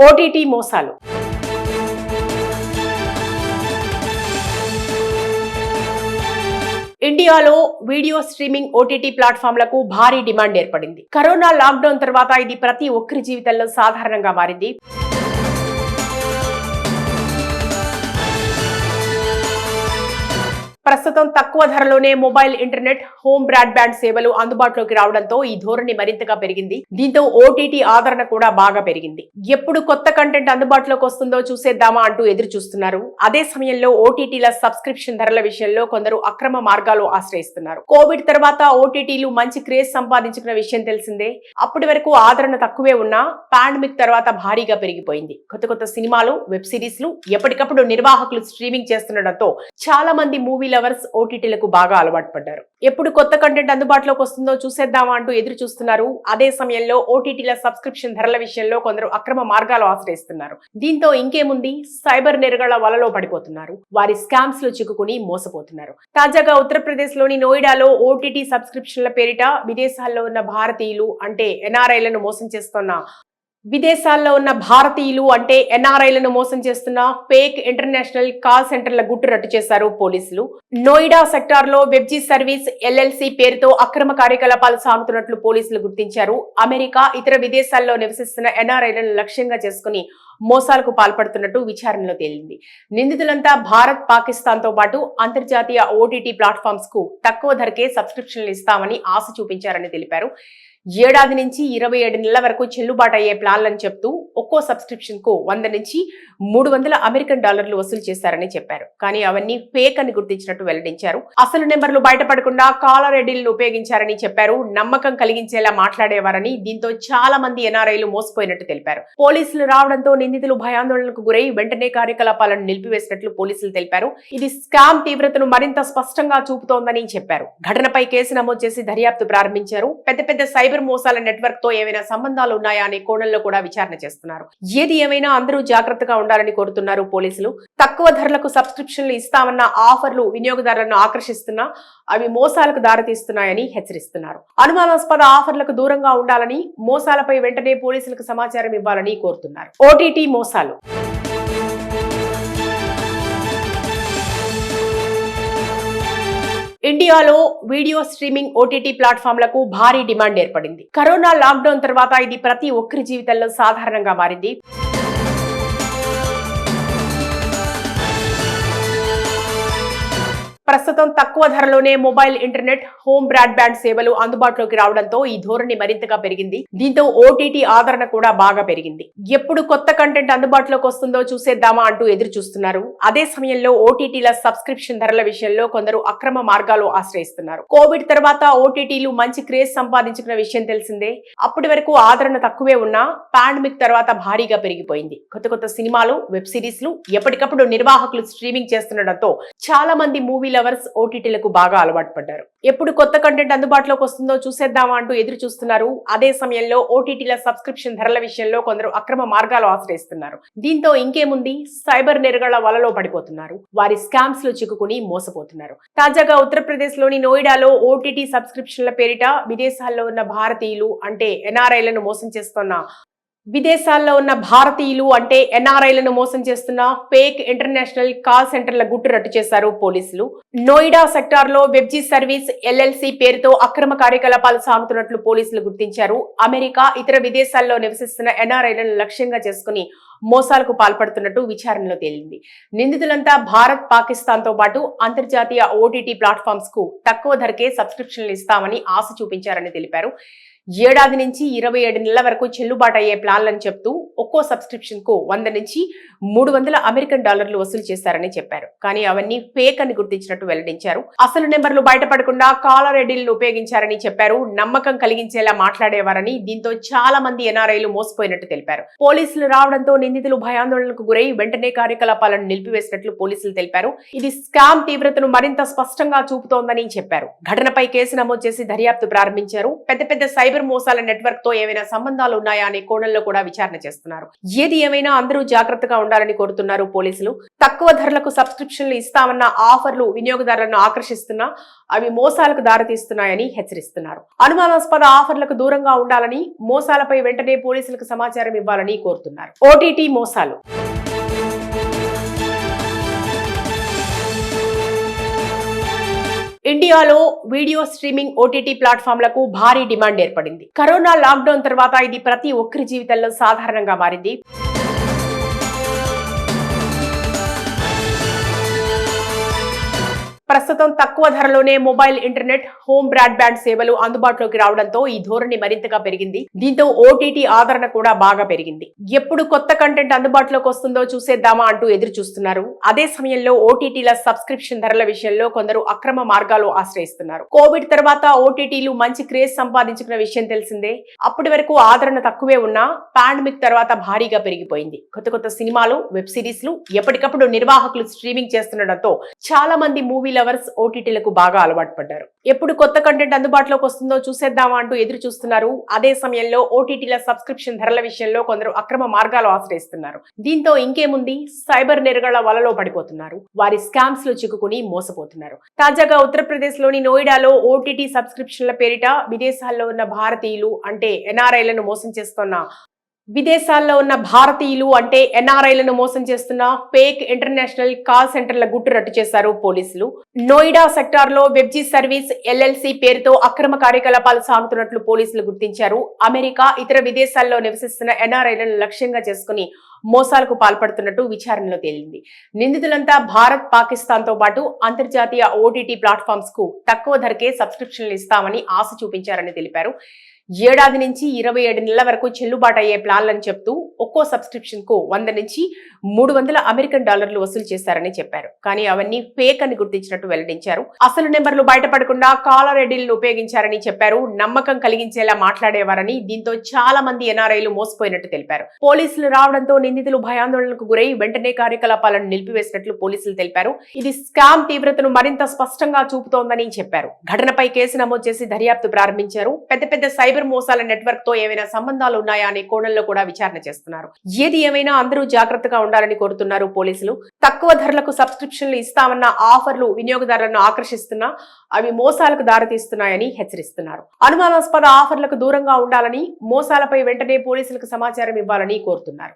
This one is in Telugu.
ఓటీటీ మోసాలు. ఇండియాలో వీడియో స్ట్రీమింగ్ ఓటీటీ ప్లాట్ఫామ్లకు భారీ డిమాండ్ ఏర్పడింది. కరోనా లాక్డౌన్ తర్వాత ఇది ప్రతి ఒక్కరి జీవితంలో సాధారణంగా మారింది. ప్రస్తుతం తక్కువ ధరలోనే మొబైల్ ఇంటర్నెట్, హోమ్ బ్రాడ్బ్యాండ్ సేవలు అందుబాటులోకి రావడంతో ఈ ధోరణి మరింతగా పెరిగింది. దీంతో ఓటీటీ ఆదరణ కూడా బాగా పెరిగింది. ఎప్పుడు కొత్త కంటెంట్ అందుబాటులోకి వస్తుందో చూసేద్దామా అంటూ ఎదురు చూస్తున్నారు. అదే సమయంలో ఓటీటీల సబ్స్క్రిప్షన్ ధరల విషయంలో కొందరు అక్రమ మార్గాలు ఆశ్రయిస్తున్నారు. కోవిడ్ తర్వాత ఓటీటీలు మంచి క్రేజ్ సంపాదించుకున్న విషయం తెలిసిందే. అప్పటి వరకు ఆదరణ తక్కువే ఉన్నా పాండమిక్ తర్వాత భారీగా పెరిగిపోయింది. కొత్త కొత్త సినిమాలు, వెబ్ సిరీస్లు ఎప్పటికప్పుడు నిర్వాహకులు స్ట్రీమింగ్ చేస్తుండటంతో చాలా మంది మూవీ లవర్స్ ఓటీటీలకు బాగా అలవాటు పడ్డారు. ఎప్పుడు కొత్త కంటెంట్ అందుబాటులోకి వస్తుందో చూసేద్దామా అంటూ ఎదురు చూస్తున్నారు. అదే సమయంలో ఓటీటీల సబ్స్క్రిప్షన్ ధరల విషయంలో కొందరు అక్రమ మార్గాలు ఆశ్రయిస్తున్నారు. దీంతో ఇంకేముంది, సైబర్ నేరగాళ్ల వలలో పడిపోతున్నారు. వారి స్కామ్స్ లో చిక్కుకుని మోసపోతున్నారు. తాజాగా ఉత్తరప్రదేశ్ లోని నోయిడాలో ఓటీటీ సబ్స్క్రిప్షన్ల పేరిట విదేశాల్లో ఉన్న భారతీయులు అంటే ఎన్ఆర్ఐలను మోసం చేస్తున్న ఫేక్ ఇంటర్నేషనల్ కాల్ సెంటర్ల గుట్టు రట్టు చేశారు పోలీసులు. నోయిడా సెక్టార్ లో వెబ్జీ సర్వీస్ ఎల్ఎల్సి పేరుతో అక్రమ కార్యకలాపాలు సాగుతున్నట్లు పోలీసులు గుర్తించారు. అమెరికా, ఇతర విదేశాల్లో నివసిస్తున్న ఎన్ఆర్ఐలను లక్ష్యంగా చేసుకుని మోసాలకు పాల్పడుతున్నట్టు విచారణలో తేలింది. నిందితులంతా భారత్, పాకిస్తాన్ తో పాటు అంతర్జాతీయ ఓటీటీ ప్లాట్ఫామ్స్ కు తక్కువ ధరకే సబ్స్క్రిప్షన్లు ఇస్తామని ఆశ చూపించారని తెలిపారు. ఏడాది నుంచి 27 నెలల వరకు చెల్లుబాటు అయ్యే ప్లాన్లను చెప్తూ ఒక్కో సబ్స్క్రిప్షన్ కు 100 నుంచి 300 అమెరికన్ డాలర్లు వసూలు చేశారని చెప్పారు. కానీ అవన్నీ ఫేక్ అని గుర్తించినట్టు వెల్లడించారు. అసలు నెంబర్లు బయటపడకుండా కాలర్ ఐడీలను ఉపయోగించారని చెప్పారు. నమ్మకం కలిగించేలా మాట్లాడేవారని, దీంతో చాలా మంది ఎన్ఆర్ఐలు మోసపోయినట్టు తెలిపారు. పోలీసులు రావడంతో నిందితులు భయాందోళనకు గురై వెంటనే కార్యకలాపాలను నిలిపివేసినట్లు పోలీసులు తెలిపారు. ఇది స్కామ్ తీవ్రతను మరింత స్పష్టంగా చూపుతోందని చెప్పారు. ఘటనపై కేసు నమోదు చేసి దర్యాప్తు ప్రారంభించారు. పెద్ద పెద్ద సైబర్ మోసాల నెట్వర్క్ తో ఏమైనా సంబంధాలు ఉన్నాయా అనే కోణంలో కూడా విచారణ చేస్తున్నారు. ఏది ఏమైనా అందరూ జాగ్రత్తగా ఉండాలని కోరుతున్నారు పోలీసులు. తక్కువ ధరలకు సబ్స్క్రిప్షన్లు ఇస్తామన్న ఆఫర్లు వినియోగదారులను ఆకర్షిస్తున్నా అవి మోసాలకు దారితీస్తున్నాయని హెచ్చరిస్తున్నారు. అనుమానాస్పద ఆఫర్లకు దూరంగా ఉండాలని, మోసాలపై వెంటనే పోలీసులకు సమాచారం ఇవ్వాలని కోరుతున్నారు. ఓటీటీ మోసాలు. ఇండియాలో వీడియో స్ట్రీమింగ్ ఓటీటీ ప్లాట్ఫామ్లకు భారీ డిమాండ్ ఏర్పడింది. కరోనా లాక్డౌన్ తర్వాత ఇది ప్రతి ఒక్కరి జీవితంలో సాధారణంగా మారింది. ప్రస్తుతం తక్కువ ధరలోనే మొబైల్ ఇంటర్నెట్, హోమ్ బ్రాడ్బ్యాండ్ సేవలు అందుబాటులోకి రావడంతో ఈ ధోరణి మరింతగా పెరిగింది. దీంతో ఓటీటీ ఆదరణ కూడా బాగా పెరిగింది. ఎప్పుడు కొత్త కంటెంట్ అందుబాటులోకి వస్తుందో చూసేద్దామా అంటూ ఎదురు చూస్తున్నారు. అదే సమయంలో ఓటీటీల సబ్స్క్రిప్షన్ ధరల విషయంలో కొందరు అక్రమ మార్గాలు ఆశ్రయిస్తున్నారు. కోవిడ్ తర్వాత ఓటీటీలు మంచి క్రేజ్ సంపాదించుకున్న విషయం తెలిసిందే. అప్పటి వరకు ఆదరణ తక్కువే ఉన్నా పాండమిక్ తర్వాత భారీగా పెరిగిపోయింది. కొత్త కొత్త సినిమాలు, వెబ్ సిరీస్లు ఎప్పటికప్పుడు నిర్వాహకులు స్ట్రీమింగ్ చేస్తుండటంతో చాలా మంది మూవీ లవర్స్ ఓటీటీలకు బాగా అలవాటు పడ్డారు. ఎప్పుడు కొత్త కంటెంట్ అందుబాటులోకి వస్తుందో చూసేద్దామా అంటూ ఎదురు చూస్తున్నారు. అదే సమయంలో ఓటీటీల సబ్స్క్రిప్షన్ ధరల విషయంలో కొందరు అక్రమ మార్గాలు ఆశ్రయిస్తున్నారు. దీంతో ఇంకేముంది, సైబర్ నేరగాళ్ల వలలో పడిపోతున్నారు. వారి స్కామ్స్ లో చిక్కుకుని మోసపోతున్నారు. తాజాగా ఉత్తరప్రదేశ్ లోని నోయిడాలో ఓటీటీ సబ్స్క్రిప్షన్ల పేరిట విదేశాల్లో ఉన్న భారతీయులు అంటే ఎన్ఆర్ఐలను మోసం చేస్తున్న ఫేక్ ఇంటర్నేషనల్ కాల్ సెంటర్ల గుట్టు రట్టు చేశారు పోలీసులు. నోయిడా సెక్టార్ లో వెబ్జీ సర్వీస్ ఎల్ఎల్సి పేరుతో అక్రమ కార్యకలాపాలు సాగుతున్నట్లు పోలీసులు గుర్తించారు. అమెరికా, ఇతర విదేశాల్లో నివసిస్తున్న ఎన్ఆర్ఐలను లక్ష్యంగా చేసుకుని మోసాలకు పాల్పడుతున్నట్టు విచారణలో తేలింది. నిందితులంతా భారత్, పాకిస్తాన్ తో పాటు అంతర్జాతీయ ఓటీటీ ప్లాట్ఫామ్స్ కు తక్కువ ధరకే సబ్స్క్రిప్షన్లు ఇస్తామని ఆశ చూపించారని తెలిపారు. ఏడాది నుంచి 27 నెలల వరకు చెల్లుబాటు అయ్యే ప్లాన్లను చెప్తూ ఒక్కో సబ్స్క్రిప్షన్ కు 100 నుంచి 300 అమెరికన్ డాలర్లు వసూలు చేశారని చెప్పారు. కానీ అవన్నీ ఫేక్ అని గుర్తించినట్టు వెల్లడించారు. అసలు నెంబర్లు బయటపడకుండా కాలర్ ఐడీలను ఉపయోగించారని చెప్పారు. నమ్మకం కలిగించేలా మాట్లాడేవారని, దీంతో చాలా మంది ఎన్ఆర్ఐలు మోసపోయినట్టు తెలిపారు. పోలీసులు రావడంతో నిందితులు భయాందోళనకు గురై వెంటనే కార్యకలాపాలను నిలిపివేసినట్లు పోలీసులు తెలిపారు. ఇది స్కామ్ తీవ్రతను మరింత స్పష్టంగా చూపుతోందని చెప్పారు. ఘటనపై కేసు నమోదు చేసి దర్యాప్తు ప్రారంభించారు. పెద్ద పెద్ద సైబర్ సైబర్ మోసాల నెట్వర్క్ తో ఏమైనా సంబంధాలు ఉన్నాయా అనే కోణంలో కూడా విచారణ చేస్తున్నారు. ఏది ఏమైనా అందరూ జాగ్రత్తగా ఉండాలని కోరుతున్నారు పోలీసులు. తక్కువ ధరలకు సబ్స్క్రిప్షన్లు ఇస్తామన్న ఆఫర్లు వినియోగదారులను ఆకర్షిస్తున్నా అవి మోసాలకు దారితీస్తున్నాయని హెచ్చరిస్తున్నారు. అనుమానాస్పద ఆఫర్లకు దూరంగా ఉండాలని, మోసాలపై వెంటనే పోలీసులకు సమాచారం ఇవ్వాలని కోరుతున్నారు. ఓటీటీ మోసాలు. ఇండియాలో వీడియో స్ట్రీమింగ్ ఓటీటీ ప్లాట్ఫామ్లకు భారీ డిమాండ్ ఏర్పడింది. కరోనా లాక్డౌన్ తర్వాత ఇది ప్రతి ఒక్కరి జీవితంలో సాధారణంగా మారింది. ప్రస్తుతం తక్కువ ధరలోనే మొబైల్ ఇంటర్నెట్, హోమ్ బ్రాడ్బ్యాండ్ సేవలు అందుబాటులోకి రావడంతో ఈ ధోరణి మరింతగా పెరిగింది. దీంతో ఓటీటీ ఆదరణ కూడా బాగా పెరిగింది. ఎప్పుడు కొత్త కంటెంట్ అందుబాటులోకి వస్తుందో చూసేద్దామా అంటూ ఎదురు చూస్తున్నారు. అదే సమయంలో ఓటీటీల సబ్స్క్రిప్షన్ ధరల విషయంలో కొందరు అక్రమ మార్గాలు ఆశ్రయిస్తున్నారు. కోవిడ్ తర్వాత ఓటీటీలు మంచి క్రేజ్ సంపాదించుకున్న విషయం తెలిసిందే. అప్పటి వరకు ఆదరణ తక్కువే ఉన్నా పాండమిక్ తర్వాత భారీగా పెరిగిపోయింది. కొత్త కొత్త సినిమాలు, వెబ్ సిరీస్లు ఎప్పటికప్పుడు నిర్వాహకులు స్ట్రీమింగ్ చేస్తుండటంతో చాలా మంది మూవీ లవర్స్ ఓటీటీలకు బాగా అలవాటు పడ్డారు. ఎప్పుడు కొత్త కంటెంట్ అందుబాటులోకి వస్తుందో చూసేద్దామా అంటూ ఎదురు చూస్తున్నారు. అదే సమయంలో ఓటీటీల సబ్స్క్రిప్షన్ ధరల విషయంలో కొందరు అక్రమ మార్గాలు ఆశ్రయిస్తున్నారు. దీంతో ఇంకేముంది, సైబర్ నేరగాళ్ల వలలో పడిపోతున్నారు. వారి స్కామ్స్ లో చిక్కుకుని మోసపోతున్నారు. తాజాగా ఉత్తరప్రదేశ్ లోని నోయిడాలో ఓటీటీ సబ్స్క్రిప్షన్ల పేరిట విదేశాల్లో ఉన్న భారతీయులు అంటే ఎన్ఆర్ఐలను మోసం చేస్తున్న ఫేక్ ఇంటర్నేషనల్ కాల్ సెంటర్ల గుట్టు రట్టు చేశారు పోలీసులు. నోయిడా సెక్టార్ లో వెబ్జీ సర్వీస్ ఎల్ఎల్సీ పేరుతో అక్రమ కార్యకలాపాలు సాగుతున్నట్లు పోలీసులు గుర్తించారు. అమెరికా, ఇతర విదేశాల్లో నివసిస్తున్న ఎన్ఆర్ఐలను లక్ష్యంగా చేసుకుని మోసాలకు పాల్పడుతున్నట్టు విచారణలో తేలింది. నిందితులంతా భారత్, పాకిస్తాన్ తో పాటు అంతర్జాతీయ ఓటీటీ ప్లాట్ఫామ్స్ కు తక్కువ ధరకే సబ్స్క్రిప్షన్లు ఇస్తామని ఆశ చూపించారని తెలిపారు. ఏడాది నుంచి 27 నెలల వరకు చెల్లుబాటు అయ్యే ప్లాన్లను చెప్తూ ఒక్కో సబ్స్క్రిప్షన్ కు 100 నుంచి 300 అమెరికన్ డాలర్లు వసూలు చేశారని చెప్పారు. కానీ అవన్నీ ఫేక్ అని గుర్తించినట్టు వెల్లడించారు. అసలు నెంబర్లు బయటపడకుండా కాలర్ ఐడీలను ఉపయోగించారని చెప్పారు. నమ్మకం కలిగించేలా మాట్లాడేవారని, దీంతో చాలా మంది ఎన్ఆర్ఐలు మోసపోయినట్టు తెలిపారు. పోలీసులు రావడంతో నిందితులు భయాందోళనకు గురై వెంటనే కార్యకలాపాలను నిలిపివేసినట్లు పోలీసులు తెలిపారు. ఇది స్కామ్ తీవ్రతను మరింత స్పష్టంగా చూపుతోందని చెప్పారు. ఘటనపై కేసు నమోదు చేసి దర్యాప్తు ప్రారంభించారు. పెద్ద పెద్ద సైబర్ మోసాల నెట్వర్క్ తో ఏమైనా సంబంధాలు ఉన్నాయా అనే కోణంలో కూడా విచారణ చేస్తున్నారు. ఏది ఏమైనా అందరూ జాగ్రత్తగా ఉండాలని కోరుతున్నారు పోలీసులు. తక్కువ ధరలకు సబ్స్క్రిప్షన్లు ఇస్తామన్న ఆఫర్లు వినియోగదారులను ఆకర్షిస్తున్నా అవి మోసాలకు దారితీస్తున్నాయని హెచ్చరిస్తున్నారు. అనుమానాస్పద ఆఫర్లకు దూరంగా ఉండాలని, మోసాలపై వెంటనే పోలీసులకు సమాచారం ఇవ్వాలని కోరుతున్నారు.